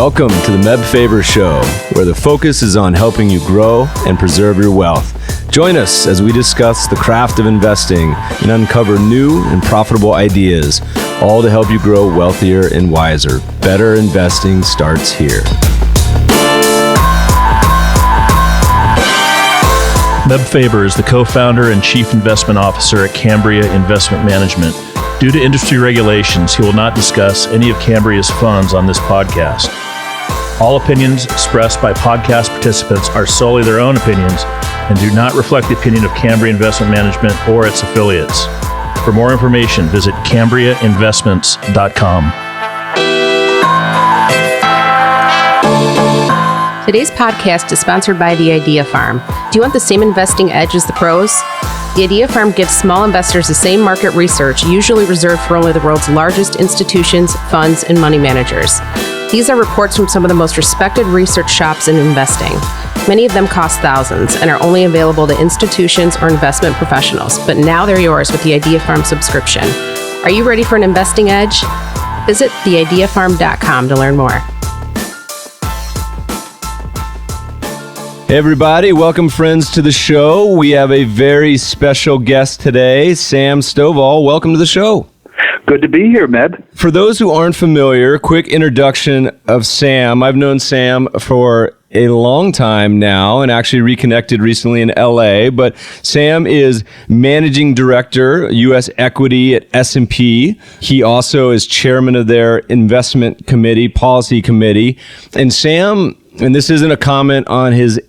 Welcome to the Meb Faber Show, where the focus is on helping you grow and preserve your wealth. Join us as we discuss the craft of investing and uncover new and profitable ideas, all to help you grow wealthier and wiser. Better investing starts here. Meb Faber is the co-founder and chief investment officer at Cambria Investment Management. Due to industry regulations, he will not discuss any of Cambria's funds on this podcast. All opinions expressed by podcast participants are solely their own opinions and do not reflect the opinion of Cambria Investment Management or its affiliates. For more information, visit CambriaInvestments.com. Today's podcast is sponsored by The Idea Farm. Do you want the same investing edge as the pros? The Idea Farm gives small investors the same market research usually reserved for only the world's largest institutions, funds, and money managers. These are reports from some of the most respected research shops in investing. Many of them cost thousands and are only available to institutions or investment professionals, but now they're yours with the Idea Farm subscription. Are you ready for an investing edge? Visit theideafarm.com to learn more. Hey everybody, welcome friends to the show. We have a very special guest today, Sam Stovall. Welcome to the show. Good to be here, Meb. For those who aren't familiar, quick introduction of Sam. I've known Sam for a long time now and actually reconnected recently in LA, but Sam is managing director, U.S. equity at S&P. He also is chairman of their investment committee, policy committee. And Sam, and this isn't a comment on his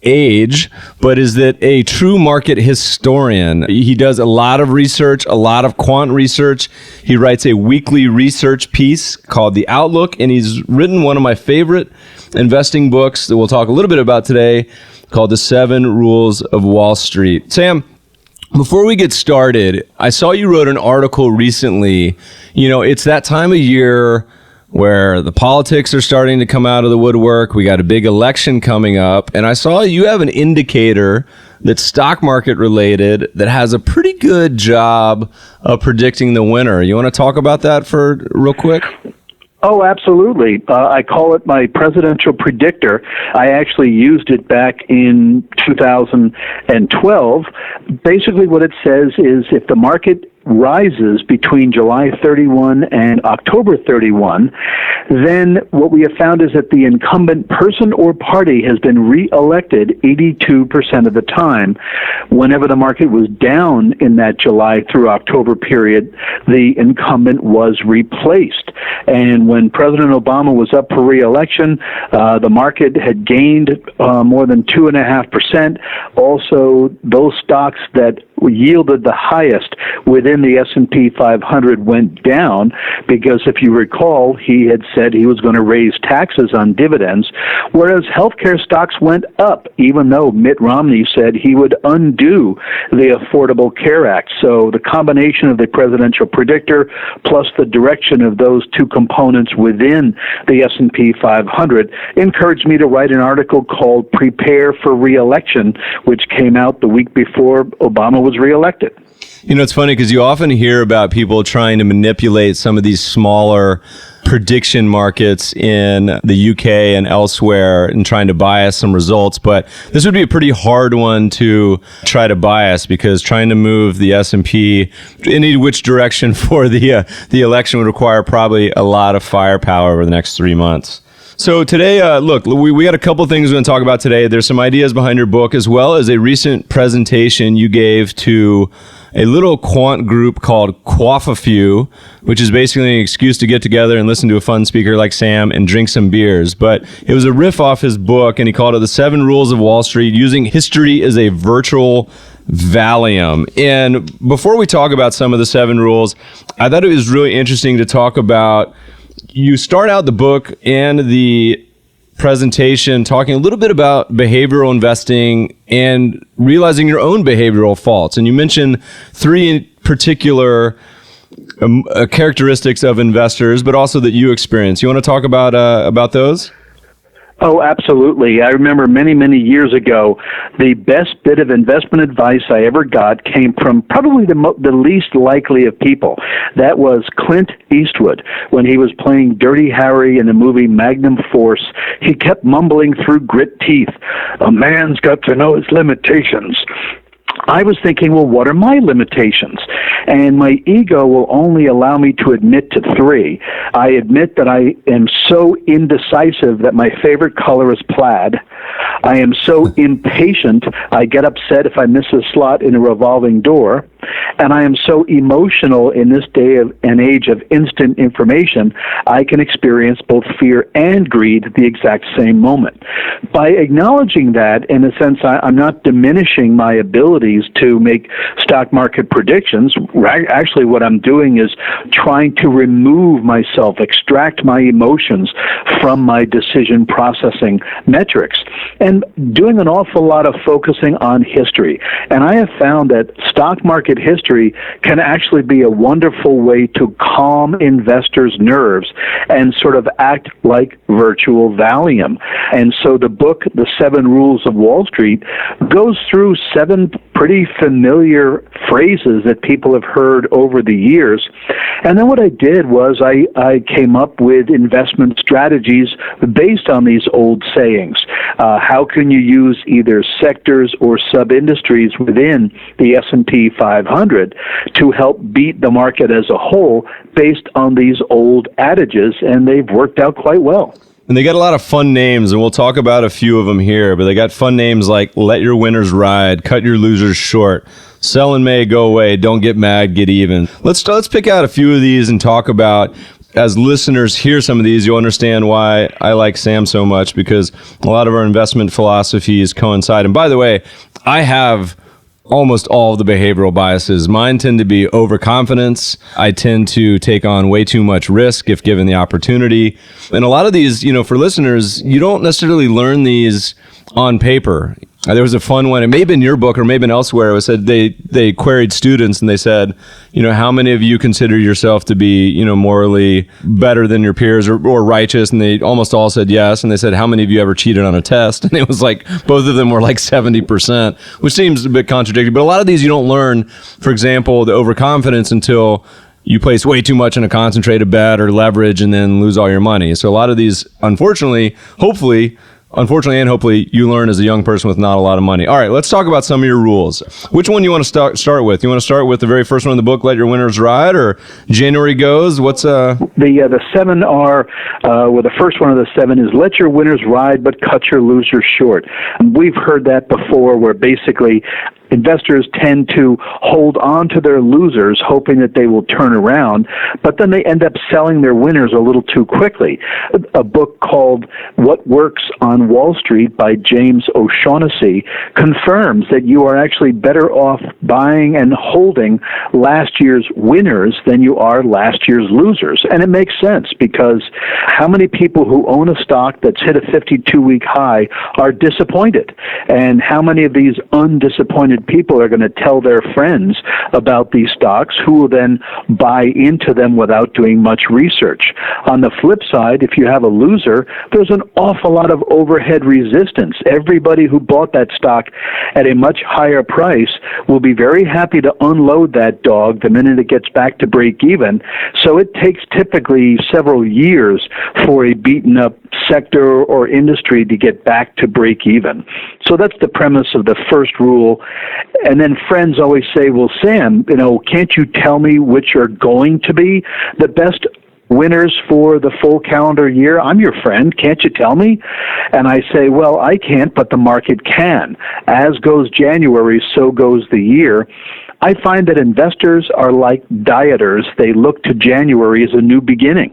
age, but is that a true market historian. He does a lot of research, a lot of quant research. He writes a weekly research piece called The Outlook, and he's written one of my favorite investing books that we'll talk a little bit about today called The 7 Rules of Wall Street. Sam, before we get started, I saw you wrote an article recently. You know, it's that time of year where the politics are starting to come out of the woodwork. We got a big election coming up. And I saw you have an indicator that's stock market related that has a pretty good job of predicting the winner. You want to talk about that for real quick? Oh, absolutely. I call it my presidential predictor. I actually used it back in 2012. Basically what it says is if the market rises between July 31 and October 31, then what we have found is that the incumbent person or party has been reelected 82% of the time. Whenever the market was down in that July through October period, the incumbent was replaced. And when President Obama was up for reelection, the market had gained more than 2.5%. Also, those stocks that yielded the highest within the S&P 500 went down because, if you recall, he had said he was going to raise taxes on dividends, whereas healthcare stocks went up, even though Mitt Romney said he would undo the Affordable Care Act. So the combination of the presidential predictor plus the direction of those two components within the S&P 500 encouraged me to write an article called Prepare for Reelection, which came out the week before Obama was reelected. You know, it's funny because you often hear about people trying to manipulate some of these smaller prediction markets in the UK and elsewhere and trying to bias some results. But this would be a pretty hard one to try to bias because trying to move the S&P in which direction for the election would require probably a lot of firepower over the next 3 months. So today, look, we got a couple things we're going to talk about today. There's some ideas behind your book, as well as a recent presentation you gave to a little quant group called Quaff-a-Few, which is basically an excuse to get together and listen to a fun speaker like Sam and drink some beers. But it was a riff off his book, and he called it The 7 Rules of Wall Street, Using History as a Virtual Valium. And before we talk about some of the 7 rules, I thought it was really interesting to talk about. You start out the book and the presentation talking a little bit about behavioral investing and realizing your own behavioral faults. And you mentioned 3 particular characteristics of investors, but also that you experience. You want to talk about those? Oh, absolutely. I remember many, many years ago, the best bit of investment advice I ever got came from probably the least likely of people. That was Clint Eastwood. When he was playing Dirty Harry in the movie Magnum Force, he kept mumbling through grit teeth, "A man's got to know his limitations." I was thinking, well, what are my limitations? And my ego will only allow me to admit to three. I admit that I am so indecisive that my favorite color is plaid. I am so impatient, I get upset if I miss a slot in a revolving door. And I am so emotional in this day and age of instant information, I can experience both fear and greed at the exact same moment. By acknowledging that, in a sense, I'm not diminishing my abilities to make stock market predictions. Actually, what I'm doing is trying to remove myself, extract my emotions from my decision processing metrics, and doing an awful lot of focusing on history. And I have found that stock market history can actually be a wonderful way to calm investors' nerves and sort of act like virtual Valium. And so the book, The 7 Rules of Wall Street, goes through 7 pretty familiar phrases that people have heard over the years. And then what I did was I came up with investment strategies based on these old sayings. How can you use either sectors or sub-industries within the S&P 500 to help beat the market as a whole based on these old adages? And they've worked out quite well. And they got a lot of fun names, and we'll talk about a few of them here, but they got fun names like let your winners ride, cut your losers short, sell in May, go away, don't get mad, get even. Let's pick out a few of these and talk about, as listeners hear some of these, you'll understand why I like Sam so much, because a lot of our investment philosophies coincide. And by the way, I have almost all of the behavioral biases. Mine tend to be overconfidence. I tend to take on way too much risk if given the opportunity. And a lot of these, for listeners, you don't necessarily learn these on paper. There was a fun one. It may have been your book or maybe elsewhere. It was said they queried students and they said, how many of you consider yourself to be, morally better than your peers or righteous? And they almost all said yes. And they said, how many of you ever cheated on a test? And it was like, both of them were like 70%, which seems a bit contradictory. But a lot of these you don't learn, for example, the overconfidence until you place way too much in a concentrated bet or leverage and then lose all your money. So a lot of these, unfortunately, and hopefully you learn as a young person with not a lot of money. All right, let's talk about some of your rules. Which one do you want to start with? You want to start with the very first one in the book, Let Your Winners Ride, or January Goes? What's The 7 are, the first one of the 7 is let your winners ride, but cut your losers short. We've heard that before, where basically investors tend to hold on to their losers, hoping that they will turn around, but then they end up selling their winners a little too quickly. A book called What Works on Wall Street by James O'Shaughnessy confirms that you are actually better off buying and holding last year's winners than you are last year's losers. And it makes sense, because how many people who own a stock that's hit a 52-week high are disappointed? And how many of these undisappointed people are going to tell their friends about these stocks, who will then buy into them without doing much research? On the flip side, if you have a loser, there's an awful lot of overhead resistance. Everybody who bought that stock at a much higher price will be very happy to unload that dog the minute it gets back to break even. So it takes typically several years for a beaten up sector or industry to get back to break even. So that's the premise of the first rule. And then friends always say, well, Sam, can't you tell me which are going to be the best winners for the full calendar year? I'm your friend. Can't you tell me? And I say, well, I can't, but the market can. As goes January, so goes the year. I find that investors are like dieters. They look to January as a new beginning.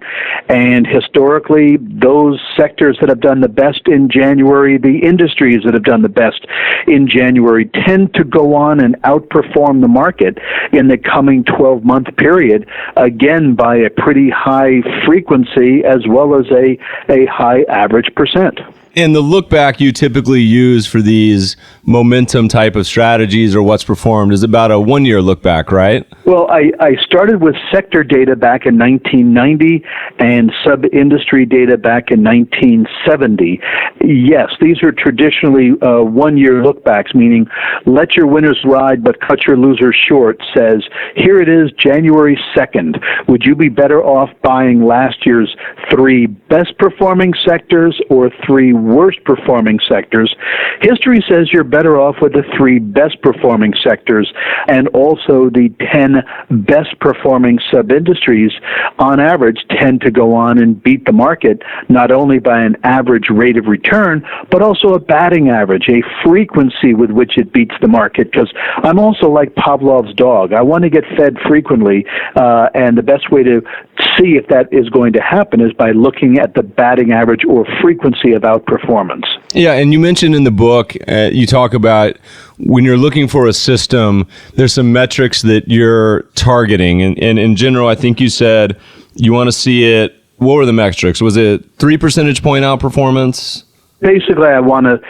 And historically, those sectors that have done the best in January, the industries that have done the best in January, tend to go on and outperform the market in the coming 12-month period, again, by a pretty high frequency as well as a high average percent. And the look back you typically use for these momentum type of strategies or what's performed is about a 1 year look back, right? Well, I started with sector data back in 1990 and sub-industry data back in 1970. Yes, these are traditionally 1 year look backs, meaning let your winners ride but cut your losers short says, here it is, January 2nd. Would you be better off buying last year's 3 best performing sectors or 3 worst performing sectors? History says you're better off with the 3 best performing sectors and also the 10 best performing sub-industries on average tend to go on and beat the market, not only by an average rate of return, but also a batting average, a frequency with which it beats the market. Because I'm also like Pavlov's dog. I want to get fed frequently, and the best way to see if that is going to happen is by looking at the batting average or frequency of outperformance. Yeah, and you mentioned in the book, you talk about when you're looking for a system, there's some metrics that you're targeting. And in general, I think you said you want to see it. What were the metrics? Was it 3 percentage point outperformance? Basically, I want to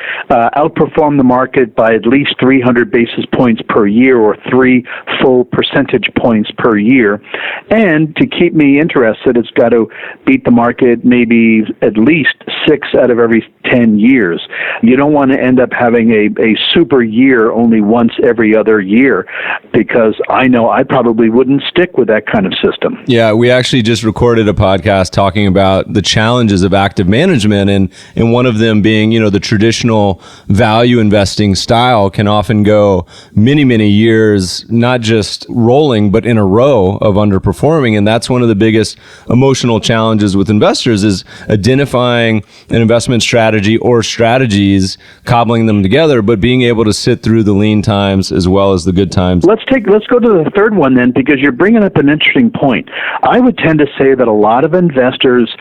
outperform the market by at least 300 basis points per year or 3 full percentage points per year. And to keep me interested, it's got to beat the market maybe at least 6 out of every 10 years. You don't want to end up having a super year only once every other year, because I know I probably wouldn't stick with that kind of system. Yeah, we actually just recorded a podcast talking about the challenges of active management, and one of them being, the traditional value investing style can often go many, many years, not just rolling, but in a row of underperforming. And that's one of the biggest emotional challenges with investors is identifying an investment strategy or strategies, cobbling them together, but being able to sit through the lean times as well as the good times. Let's go to the third one then, because you're bringing up an interesting point. I would tend to say that a lot of investors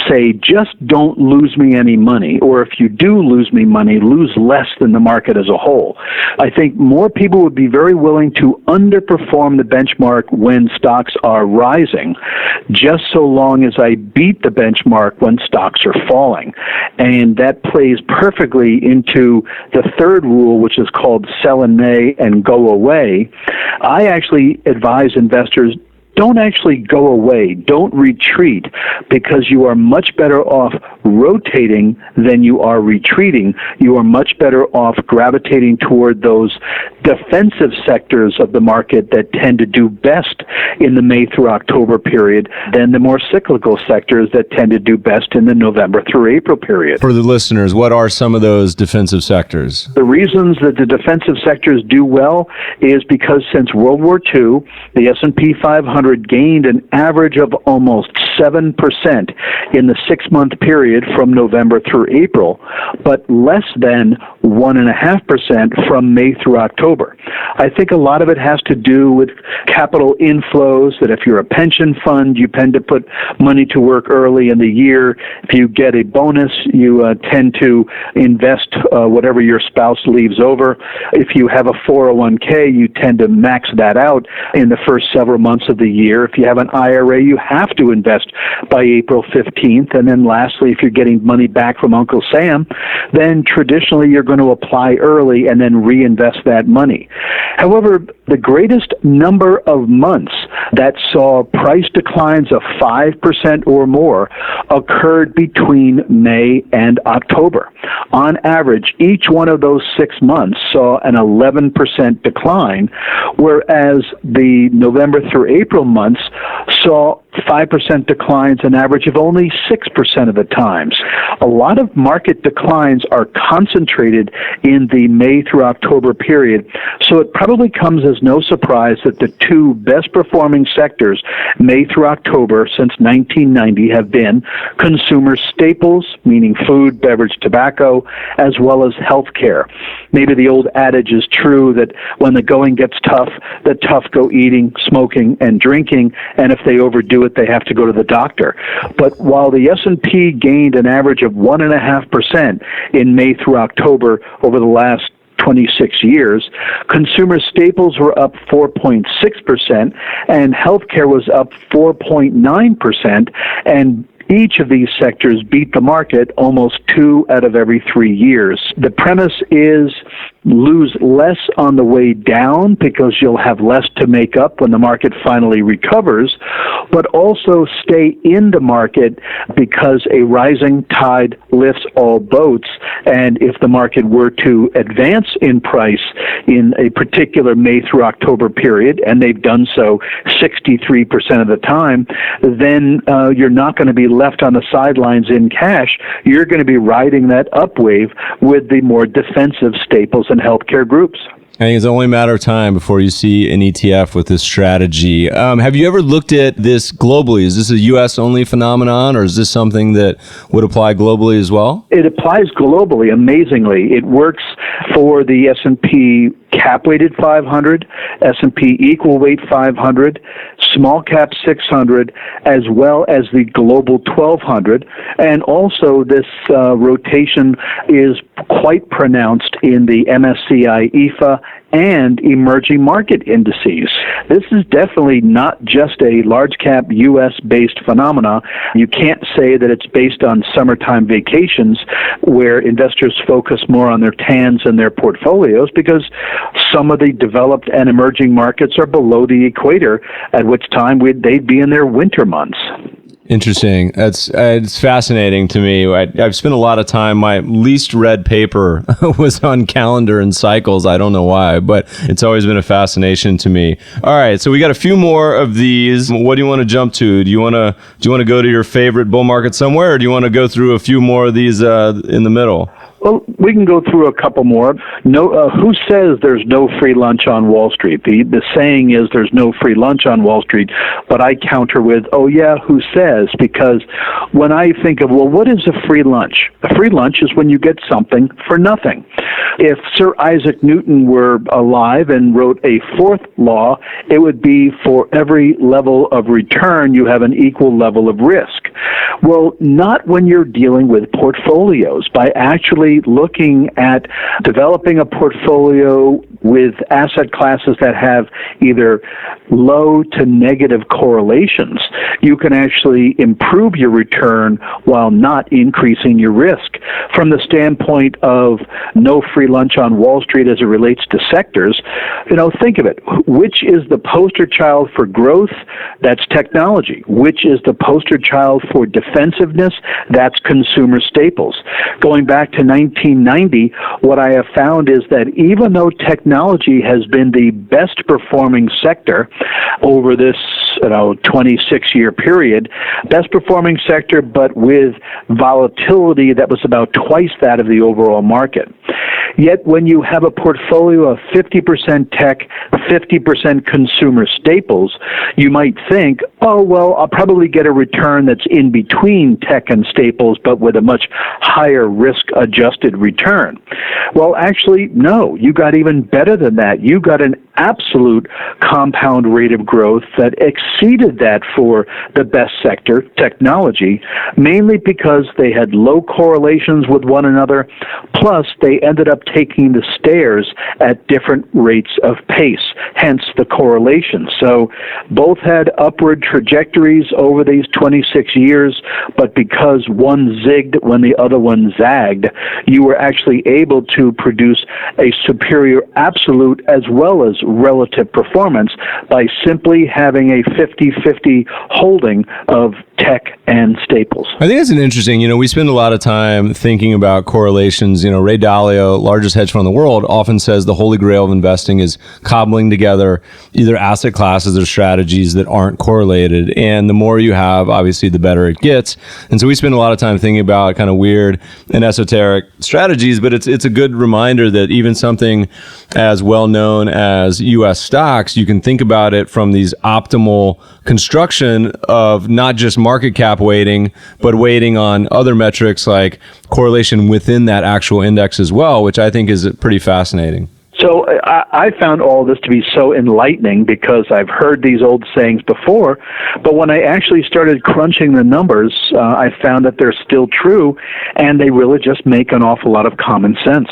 say, just don't lose me any money, or if you do lose me money, lose less than the market as a whole. I think more people would be very willing to underperform the benchmark when stocks are rising, just so long as I beat the benchmark when stocks are falling. And that plays perfectly into the third rule, which is called sell in May and go away. I actually advise investors, don't actually go away. Don't retreat, because you are much better off rotating than you are retreating. You are much better off gravitating toward those defensive sectors of the market that tend to do best in the May through October period than the more cyclical sectors that tend to do best in the November through April period. For the listeners, what are some of those defensive sectors? The reasons that the defensive sectors do well is because since World War II, the S&P 500 gained an average of almost 7% in the 6-month period from November through April, but less than 1.5% from May through October. I think a lot of it has to do with capital inflows, that if you're a pension fund, you tend to put money to work early in the year. If you get a bonus, you tend to invest whatever your spouse leaves over. If you have a 401k, you tend to max that out in the first several months of the year. If you have an IRA, you have to invest by April 15th. And then lastly, if you're getting money back from Uncle Sam, then traditionally you're going to apply early and then reinvest that money. However, the greatest number of months that saw price declines of 5% or more occurred between May and October. On average, each one of those 6 months saw an 11% decline, whereas the November through April months saw 5% declines, an average of only 6% of the times. A lot of market declines are concentrated in the May through October period, so it probably comes as no surprise that the 2 best performing sectors, May through October since 1990, have been consumer staples, meaning food, beverage, tobacco, as well as healthcare. Maybe the old adage is true that when the going gets tough, the tough go eating, smoking, and drinking, and if they overdo it, they have to go to the doctor. But while the S&P gained an average of 1.5% in May through October over the last 26 years, consumer staples were up 4.6%, and healthcare was up 4.9%, and Each of these sectors beat the market almost 2 out of every 3 years. The premise is lose less on the way down because you'll have less to make up when the market finally recovers, but also stay in the market because a rising tide lifts all boats. And if the market were to advance in price in a particular May through October period, and they've done so 63% of the time, then you're not going to be left on the sidelines in cash. You're going to be riding that upwave with the more defensive staples and healthcare groups. I think it's only a matter of time before you see an ETF with this strategy. Have you ever looked at this globally? Is this a U.S.-only phenomenon, or is this something that would apply globally as well? It applies globally, amazingly. It works for the S&P cap-weighted 500, S&P equal-weight 500, small-cap 600, as well as the global 1200. And also this rotation is quite pronounced in the MSCI EAFE and emerging market indices. This is definitely not just a large cap US-based phenomena. You can't say that it's based on summertime vacations where investors focus more on their TANs and their portfolios, because some of the developed and emerging markets are below the equator, at which time they'd be in their winter months. Interesting. It's fascinating to me. I've spent a lot of time. My least read paper was on calendar and cycles. I don't know why, but it's always been a fascination to me. All right, so we got a few more of these. What do you want to jump to? Do you want to go to your favorite bull market somewhere, or do you want to go through a few more of these in the middle? Well, we can go through a couple more. Who says there's no free lunch on Wall Street? The saying is there's no free lunch on Wall Street, but I counter with, oh yeah, who says? Because when I think of, well, what is a free lunch? A free lunch is when you get something for nothing. If Sir Isaac Newton were alive and wrote a fourth law, it would be for every level of return, you have an equal level of risk. Well, not when you're dealing with portfolios. By actually looking at developing a portfolio with asset classes that have either low to negative correlations, you can actually improve your return while not increasing your risk. From the standpoint of no free lunch on Wall Street as it relates to sectors, think of it. Which is the poster child for growth? That's technology. Which is the poster child for defensiveness? That's consumer staples. Going back to 1990, what I have found is that even though technology has been the best performing sector over this 26-year period, best performing sector, but with volatility that was about twice that of the overall market. Yet when you have a portfolio of 50% tech, 50% consumer staples, you might think, oh, well, I'll probably get a return that's in between tech and staples, but with a much higher risk-adjusted return. Well, actually, no. You got even better than that. You got an absolute compound rate of growth that exceeded that for the best sector, technology, mainly because they had low correlations with one another, plus they ended up taking the stairs at different rates of pace, hence the correlation. So both had upward trajectories over these 26 years, but because one zigged when the other one zagged, you were actually able to produce a superior absolute as well as relative performance by simply having a 50-50 holding of tech and staples. I think it's an interesting, we spend a lot of time thinking about correlations. Ray Dalio, largest hedge fund in the world, often says the holy grail of investing is cobbling together either asset classes or strategies that aren't correlated. And the more you have, obviously, the better it gets. And so we spend a lot of time thinking about kind of weird and esoteric strategies, but it's a good reminder that even something as well known as U.S. stocks, you can think about it from these optimal construction of not just market cap weighting, but weighting on other metrics like correlation within that actual index as well, which I think is pretty fascinating. So I found all this to be so enlightening because I've heard these old sayings before, but when I actually started crunching the numbers, I found that they're still true, and they really just make an awful lot of common sense.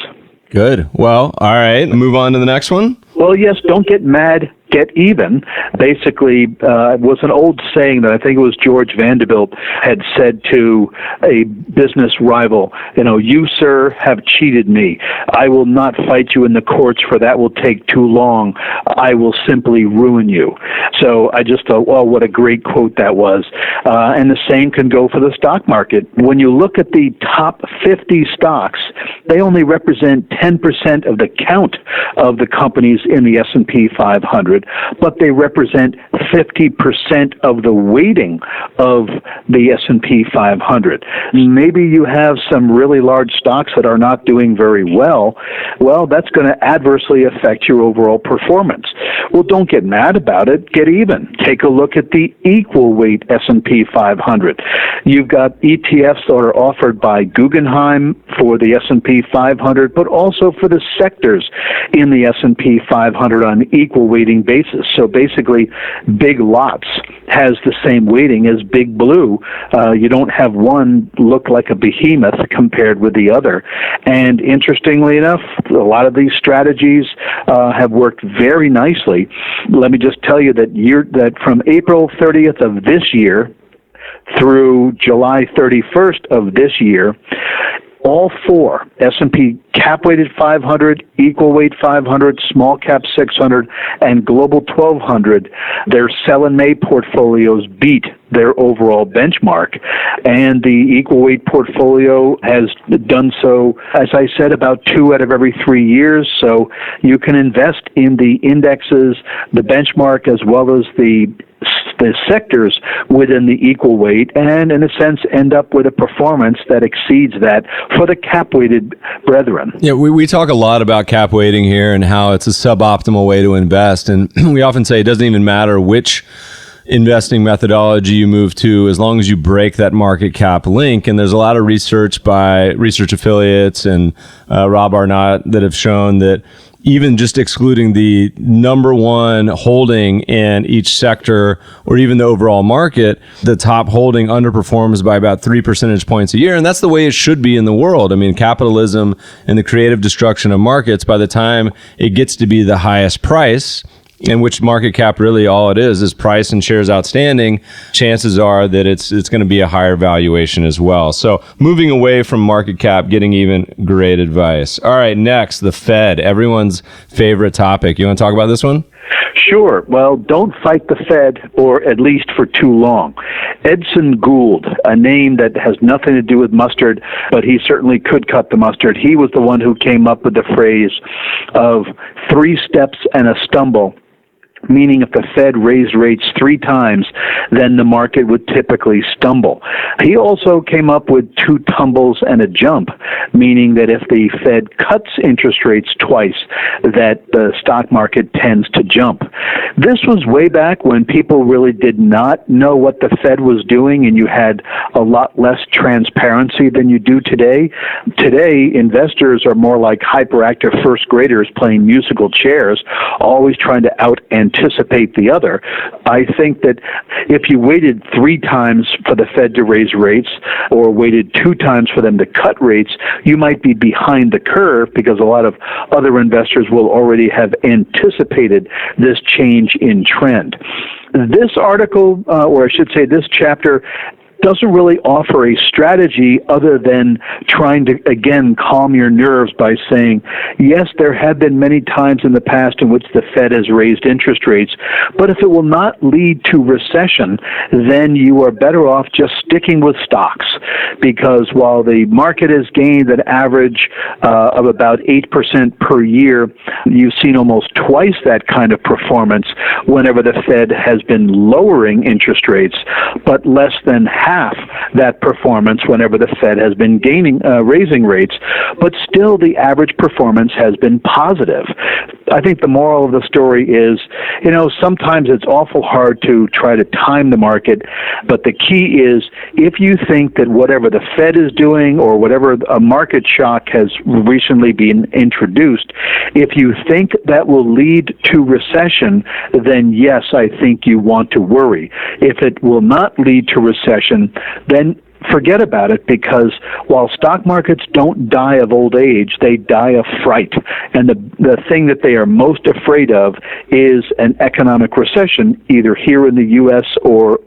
Good. Well, all right. Move on to the next one. Well, yes, don't get mad get even. Basically, it was an old saying that I think it was George Vanderbilt had said to a business rival, you, sir, have cheated me. I will not fight you in the courts, for that will take too long. I will simply ruin you. So I just thought, well, what a great quote that was. And the same can go for the stock market. When you look at the top 50 stocks, they only represent 10% of the count of the companies in the S&P 500, but they represent 50% of the weighting of the S&P 500. Maybe you have some really large stocks that are not doing very well. Well, that's going to adversely affect your overall performance. Well, don't get mad about it. Get even. Take a look at the equal weight S&P 500. You've got ETFs that are offered by Guggenheim for the S&P 500, but also for the sectors in the S&P 500 on an equal weighting basis. So basically, Big Lots has the same weighting as Big Blue. You don't have one look like a behemoth compared with the other. And interestingly enough, a lot of these strategies have worked very nicely. Let me just tell you that from April 30th of this year through July 31st of this year, all four, S&P cap-weighted 500, equal weight 500, small cap 600, and global 1200, their sell and May portfolios beat their overall benchmark. And the equal weight portfolio has done so, as I said, about 2 out of every 3 years. So you can invest in the indexes, the benchmark, as well as the sectors within the equal weight, and in a sense end up with a performance that exceeds that for the cap-weighted brethren. Yeah, we talk a lot about cap weighting here and how it's a suboptimal way to invest. And we often say it doesn't even matter which investing methodology you move to, as long as you break that market cap link. And there's a lot of research by research affiliates and Rob Arnott that have shown that even just excluding the number one holding in each sector or even the overall market, the top holding underperforms by about 3 percentage points a year. And that's the way it should be in the world. I mean, capitalism and the creative destruction of markets, by the time it gets to be the highest price, in which market cap really all it is price and shares outstanding, chances are that it's going to be a higher valuation as well. So moving away from market cap, getting even, great advice. All right, next, the Fed, everyone's favorite topic. You want to talk about this one? Sure. Well, don't fight the Fed, or at least for too long. Edson Gould, a name that has nothing to do with mustard, but he certainly could cut the mustard. He was the one who came up with the phrase of 3 steps and a stumble, meaning if the Fed raised rates 3 times, then the market would typically stumble. He also came up with 2 tumbles and a jump, meaning that if the Fed cuts interest rates twice, that the stock market tends to jump. This was way back when people really did not know what the Fed was doing, and you had a lot less transparency than you do today. Today, investors are more like hyperactive first graders playing musical chairs, always trying to anticipate the other. I think that if you waited 3 times for the Fed to raise rates or waited 2 times for them to cut rates, you might be behind the curve because a lot of other investors will already have anticipated this change in trend. This article, or I should say this chapter, doesn't really offer a strategy other than trying to, again, calm your nerves by saying, yes, there have been many times in the past in which the Fed has raised interest rates, but if it will not lead to recession, then you are better off just sticking with stocks, because while the market has gained an average of about 8% per year, you've seen almost twice that kind of performance whenever the Fed has been lowering interest rates, but less than half that performance whenever the Fed has been raising rates, but still the average performance has been positive. I think the moral of the story is, sometimes it's awful hard to try to time the market, but the key is if you think that whatever the Fed is doing or whatever a market shock has recently been introduced, if you think that will lead to recession, then yes, I think you want to worry. If it will not lead to recession, then forget about it, because while stock markets don't die of old age, they die of fright. And the thing that they are most afraid of is an economic recession, either here in the U.S. or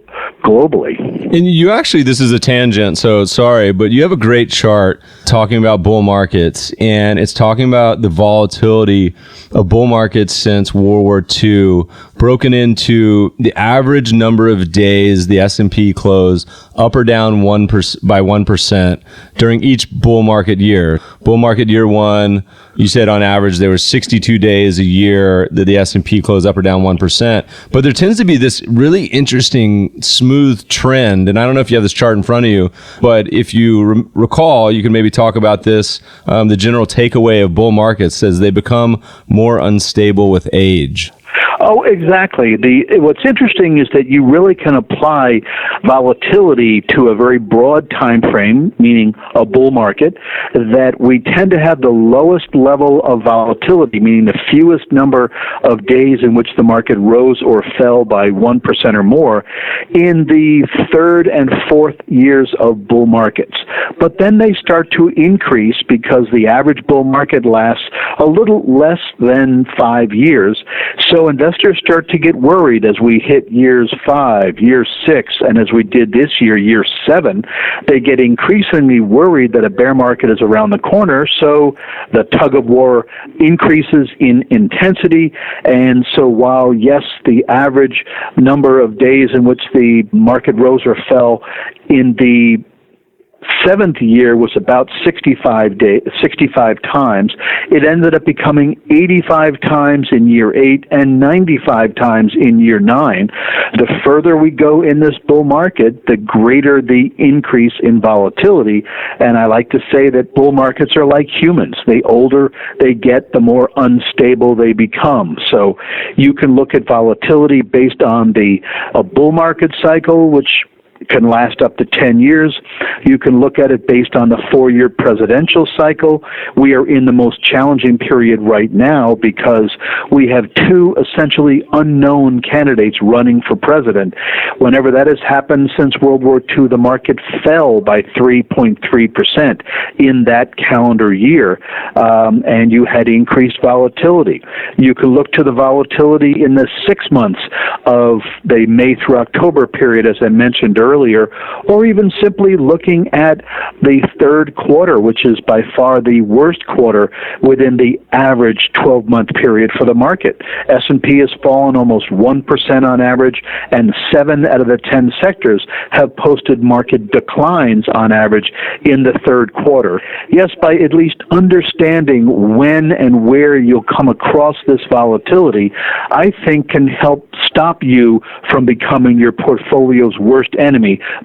globally. And you actually, this is a tangent, so sorry, but you have a great chart talking about bull markets, and it's talking about the volatility of bull markets since World War II, broken into the average number of days the S&P closed up or down 1% by 1% during each bull market year. Bull market year one, you said on average there were 62 days a year that the S&P closed up or down 1%. But there tends to be this really interesting smooth trend, and I don't know if you have this chart in front of you, but if you recall, you can maybe talk about this. The general takeaway of bull markets says they become more unstable with age. Oh, exactly. What's interesting is that you really can apply volatility to a very broad time frame, meaning a bull market, that we tend to have the lowest level of volatility, meaning the fewest number of days in which the market rose or fell by 1% or more, in the third and fourth years of bull markets. But then they start to increase because the average bull market lasts a little less than 5 years. So investors start to get worried as we hit years 5, year 6, and as we did this year, year 7. They get increasingly worried that a bear market is around the corner, so the tug of war increases in intensity. And so while, yes, the average number of days in which the market rose or fell in the seventh year was about 65 times. It ended up becoming 85 times in year 8 and 95 times in year 9. The further we go in this bull market, the greater the increase in volatility. And I like to say that bull markets are like humans. The older they get, the more unstable they become. So you can look at volatility based on a bull market cycle, which can last up to 10 years. You can look at it based on the 4-year presidential cycle. We are in the most challenging period right now because we have 2 essentially unknown candidates running for president. Whenever that has happened since World War II, the market fell by 3.3% in that calendar year, and you had increased volatility. You can look to the volatility in the 6 months of the May through October period, as I mentioned earlier, or even simply looking at the third quarter, which is by far the worst quarter within the average 12-month period for the market. S&P has fallen almost 1% on average, and 7 out of the 10 sectors have posted market declines on average in the third quarter. Yes, by at least understanding when and where you'll come across this volatility, I think can help stop you from becoming your portfolio's worst enemy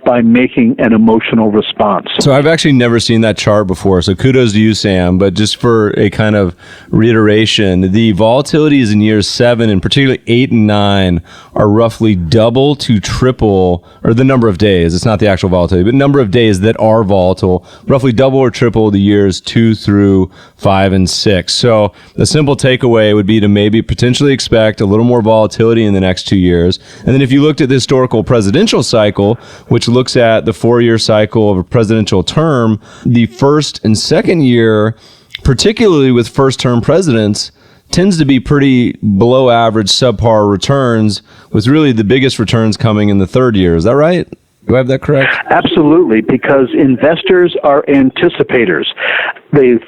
by making an emotional response. So I've actually never seen that chart before, so kudos to you, Sam. But just for a kind of reiteration, the volatilities in years 7 and particularly 8 and 9 are roughly double to triple, or the number of days, it's not the actual volatility, but number of days that are volatile, roughly double or triple the years 2 through 5 and 6. So the simple takeaway would be to maybe potentially expect a little more volatility in the next 2 years. And then if you looked at the historical presidential cycle, which looks at the 4-year cycle of a presidential term, the first and second year, particularly with first-term presidents, tends to be pretty below average, subpar returns, with really the biggest returns coming in the third year. Is that right? Do I have that correct? Absolutely, because investors are anticipators. They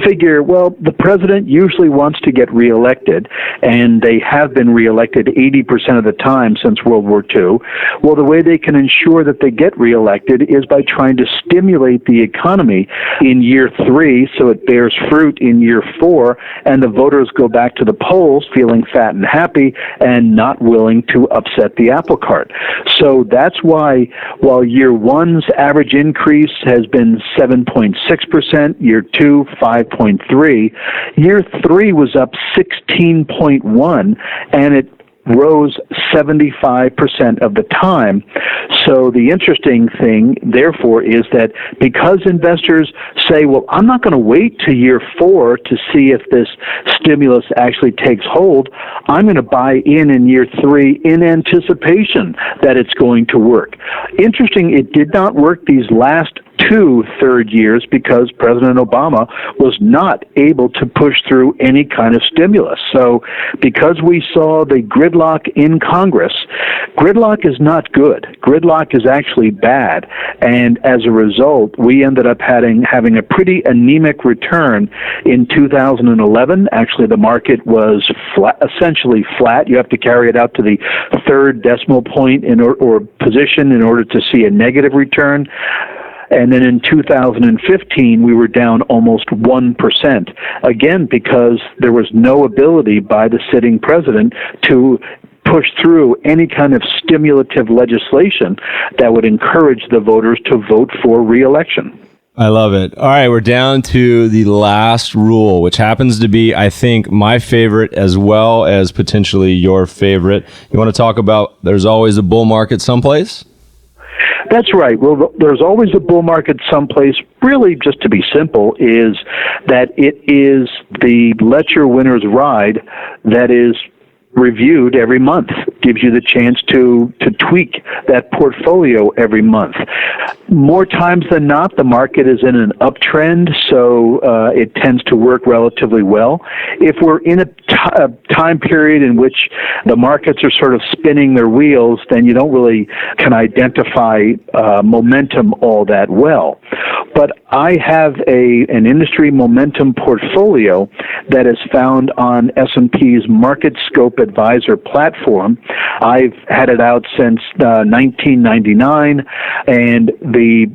figure, well, the president usually wants to get reelected, and they have been reelected 80% of the time since World War II. Well, the way they can ensure that they get reelected is by trying to stimulate the economy in year 3 so it bears fruit in year 4, and the voters go back to the polls feeling fat and happy and not willing to upset the apple cart. So that's why, while year 1's average increase has been 7.6%, year 2, 5.3, year 3 was up 16.1, and it rose 75% of the time. So the interesting thing, therefore, is that because investors say, well, I'm not going to wait to year 4 to see if this stimulus actually takes hold, I'm going to buy in year 3 in anticipation that it's going to work. Interesting, it did not work these last 2 third years because President Obama was not able to push through any kind of stimulus. So because we saw the gridlock in Congress, gridlock is not good. Gridlock is actually bad. And as a result, we ended up having a pretty anemic return in 2011. Actually, the market was essentially flat. You have to carry it out to the third decimal point or position in order to see a negative return. And then in 2015, we were down almost 1%, again, because there was no ability by the sitting president to push through any kind of stimulative legislation that would encourage the voters to vote for reelection. I love it. All right, we're down to the last rule, which happens to be, I think, my favorite as well as potentially your favorite. You want to talk about there's always a bull market someplace? That's right. Well, there's always a bull market someplace. Really, just to be simple, is that it is the let your winners ride that is reviewed every month, gives you the chance to tweak that portfolio every month. More times than not, the market is in an uptrend, so it tends to work relatively well. If we're in a time period in which the markets are sort of spinning their wheels, then you don't really can identify momentum all that well. But I have an industry momentum portfolio that is found on S&P's Market Scope Advisor platform. I've had it out since 1999, and the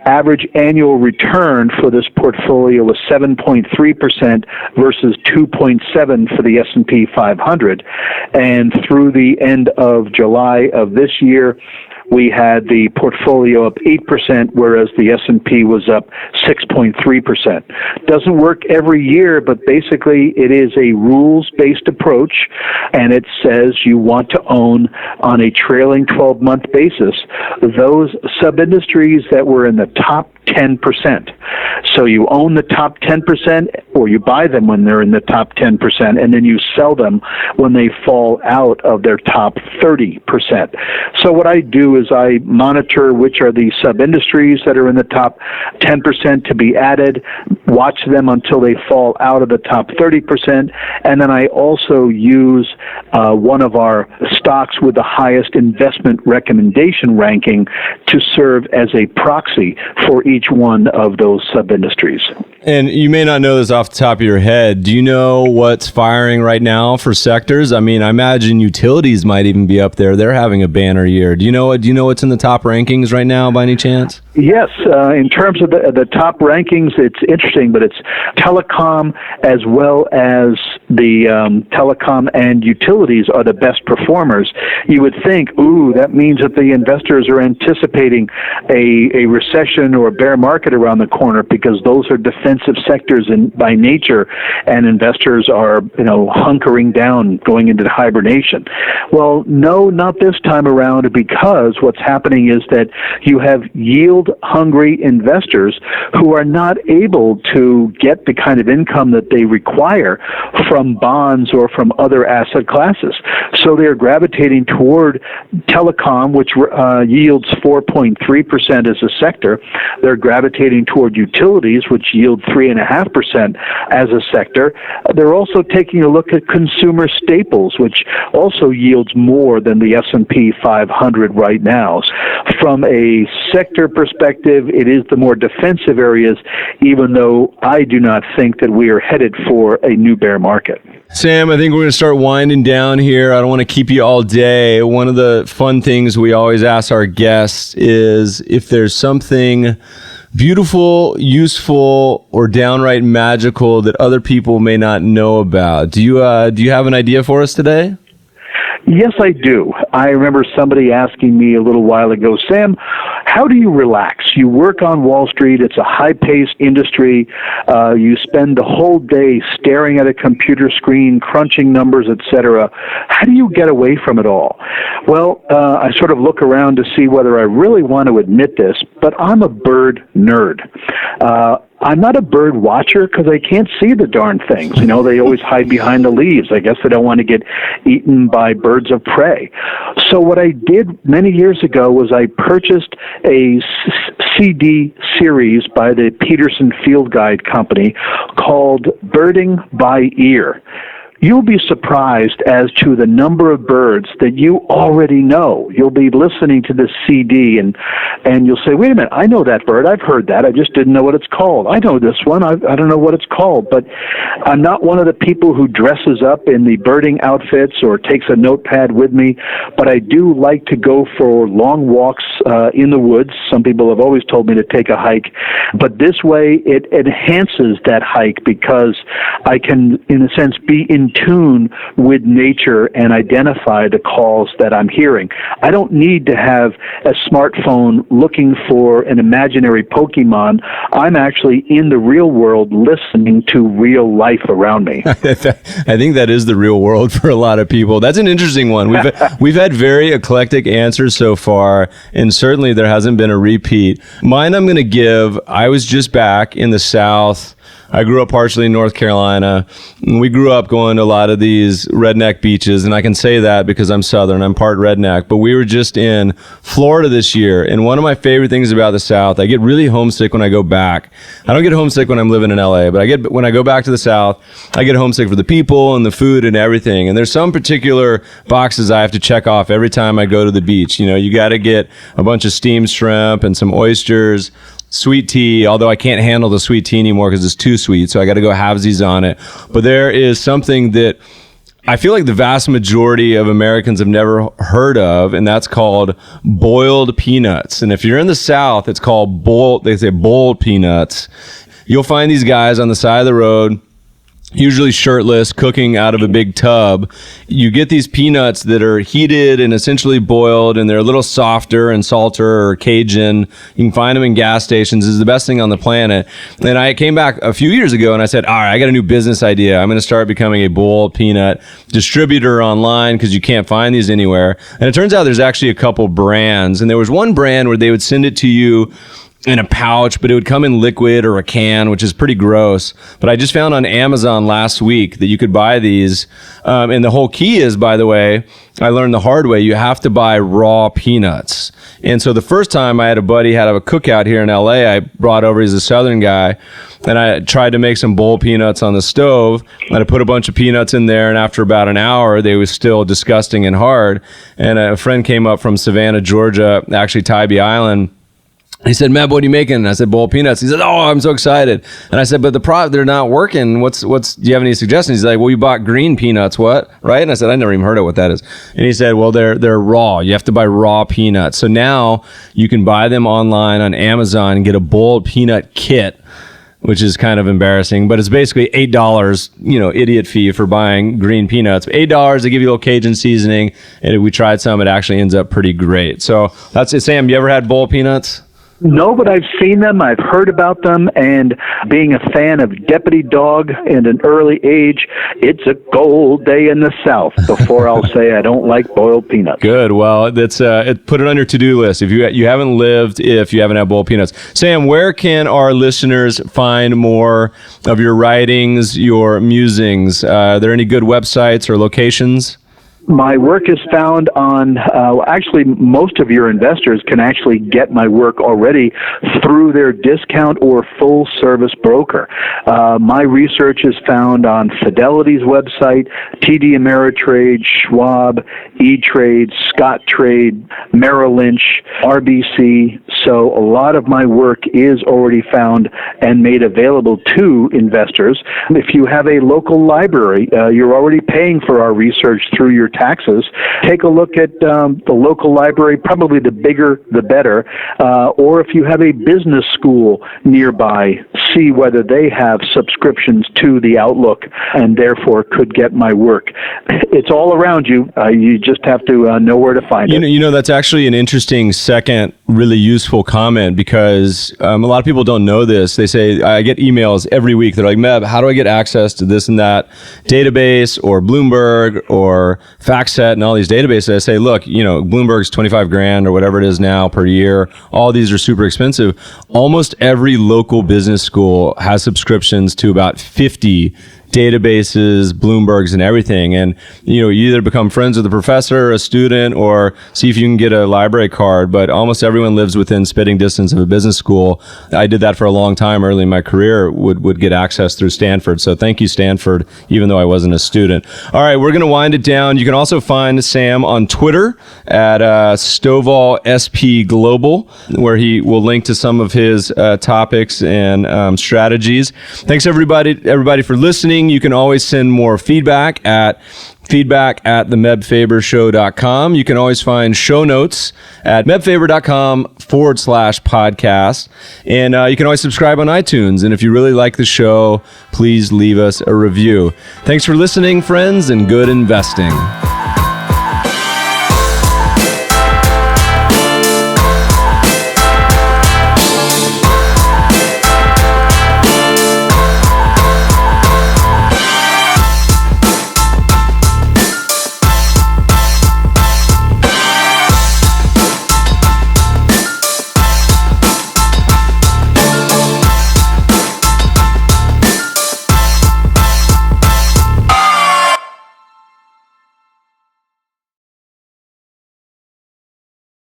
average annual return for this portfolio was 7.3% versus 2.7% for the S&P 500. And through the end of July of this year, we had the portfolio up 8%, whereas the S&P was up 6.3%. Doesn't work every year, but basically it is a rules-based approach, and it says you want to own on a trailing 12-month basis those sub-industries that were in the top 10%. So you own the top 10%, or you buy them when they're in the top 10%, and then you sell them when they fall out of their top 30%. So what I do is I monitor which are the sub-industries that are in the top 10% to be added, watch them until they fall out of the top 30%, and then I also use one of our stocks with the highest investment recommendation ranking to serve as a proxy for each one of those sub-industries. And you may not know this off the top of your head. Do you know what's firing right now for sectors? I mean, I imagine utilities might even be up there. They're having a banner year. Do you know what's in the top rankings right now by any chance? Yes, in terms of the top rankings, it's interesting, but it's telecom as well as the telecom and utilities are the best performers. You would think, that means that the investors are anticipating a recession or a bear market around the corner because those are defensive sectors by nature, and investors are, hunkering down, going into hibernation. Well, no, not this time around, because what's happening is that you have yield-hungry investors who are not able to get the kind of income that they require from bonds or from other asset classes. So they're gravitating toward telecom, which yields 4.3% as a sector. They're gravitating toward utilities, which yield 3.5% as a sector. They're also taking a look at consumer staples, which also yields more than the S&P 500 right now. From a sector perspective, it is the more defensive areas, even though I do not think that we are headed for a new bear market. Sam, I think we're going to start winding down here. I don't want to keep you all day. One of the fun things we always ask our guests is if there's something beautiful, useful, or downright magical that other people may not know about. Do you have an idea for us today? Yes, I do. I remember somebody asking me a little while ago, Sam, how do you relax? You work on Wall Street. It's a high-paced industry. You spend the whole day staring at a computer screen, crunching numbers, etc. How do you get away from it all? Well, I sort of look around to see whether I really want to admit this, but I'm a bird nerd. I'm not a bird watcher because I can't see the darn things. You know, they always hide behind the leaves. I guess they don't want to get eaten by birds of prey. So what I did many years ago was I purchased a CD series by the Peterson Field Guide Company called Birding by Ear. You'll be surprised as to the number of birds that you already know. You'll be listening to this CD and you'll say, wait a minute, I know that bird. I've heard that. I just didn't know what it's called. I know this one. I don't know what it's called. But I'm not one of the people who dresses up in the birding outfits or takes a notepad with me, but I do like to go for long walks in the woods. Some people have always told me to take a hike. But this way, it enhances that hike because I can, in a sense, be in tune with nature and identify the calls that I'm hearing. I don't need to have a smartphone looking for an imaginary Pokemon. I'm actually in the real world listening to real life around me. I think that is the real world for a lot of people. That's an interesting one. We've had very eclectic answers so far, and certainly there hasn't been a repeat. Mine I'm going to give, I was just back in the South. I grew up partially in North Carolina. We grew up going to a lot of these redneck beaches, and I can say that because I'm Southern. I'm part redneck. But we were just in Florida this year, and one of my favorite things about the South, I get really homesick when I go back. I don't get homesick when I'm living in LA, but when I go back to the South, I get homesick for the people and the food and everything. And there's some particular boxes I have to check off every time I go to the beach. You know, you got to get a bunch of steamed shrimp and some oysters, sweet tea, although I can't handle the sweet tea anymore because it's too sweet, so I got to go halvesies on it. But there is something that I feel like the vast majority of Americans have never heard of, and that's called boiled peanuts. And if you're in the South, it's called they say boiled peanuts. You'll find these guys on the side of the road, usually shirtless, cooking out of a big tub. You get these peanuts that are heated and essentially boiled, and they're a little softer and salter or Cajun. You can find them in gas stations. It's the best thing on the planet. And I came back a few years ago and I said, all right, I got a new business idea. I'm going to start becoming a boiled peanut distributor online because you can't find these anywhere. And it turns out there's actually a couple brands. And there was one brand where they would send it to you in a pouch, but it would come in liquid or a can, which is pretty gross. But I just found on Amazon last week that you could buy these. And the whole key is, by the way, I learned the hard way, you have to buy raw peanuts. And so the first time I had a buddy had a cookout here in LA, I brought over, he's a Southern guy, and I tried to make some boiled peanuts on the stove. And I put a bunch of peanuts in there, and after about an hour, they were still disgusting and hard. And a friend came up from Savannah, Georgia, actually Tybee Island. He said, Meb, what are you making? And I said, boiled peanuts. He said, oh, I'm so excited. And I said, but they're not working. Do you have any suggestions? He's like, well, you bought green peanuts, what? Right? And I said, I never even heard of what that is. And he said, well, they're raw. You have to buy raw peanuts. So now you can buy them online on Amazon and get a boiled peanut kit, which is kind of embarrassing, but it's basically $8, idiot fee for buying green peanuts. $8, they give you a little Cajun seasoning, and if we tried some, it actually ends up pretty great. So that's it. Sam, you ever had boiled peanuts? No, but I've seen them. I've heard about them. And being a fan of Deputy Dog in an early age, it's a gold day in the South before I'll say I don't like boiled peanuts. Good. Well, that's put it on your to-do list. If you haven't lived, if you haven't had boiled peanuts. Sam, where can our listeners find more of your writings, your musings? Are there any good websites or locations? My work is found on, actually, most of your investors can actually get my work already through their discount or full-service broker. My research is found on Fidelity's website, TD Ameritrade, Schwab, E-Trade, Scottrade, Merrill Lynch, RBC. So a lot of my work is already found and made available to investors. If you have a local library, you're already paying for our research through your taxes, take a look at the local library, probably the bigger the better, or if you have a business school nearby, see whether they have subscriptions to the Outlook and therefore could get my work. It's all around you. You just have to know where to find it. You know, that's actually an interesting second, really useful comment, because a lot of people don't know this. They say, I get emails every week. They're like, Meb, how do I get access to this and that database or Bloomberg or FactSet and all these databases? I say, look, Bloomberg's 25 grand or whatever it is now per year. All these are super expensive. Almost every local business school has subscriptions to about 50 databases, Bloombergs, and everything. And, you either become friends with a professor, a student, or see if you can get a library card. But almost everyone lives within spitting distance of a business school. I did that for a long time early in my career, would get access through Stanford. So thank you, Stanford, even though I wasn't a student. All right, we're going to wind it down. You can also find Sam on Twitter at Stovall SP Global, where he will link to some of his topics and strategies. Thanks, everybody for listening. You can always send more feedback at themebfabershow.com. You can always find show notes at mebfaber.com/podcast. And you can always subscribe on iTunes. And if you really like the show, please leave us a review. Thanks for listening, friends, and good investing.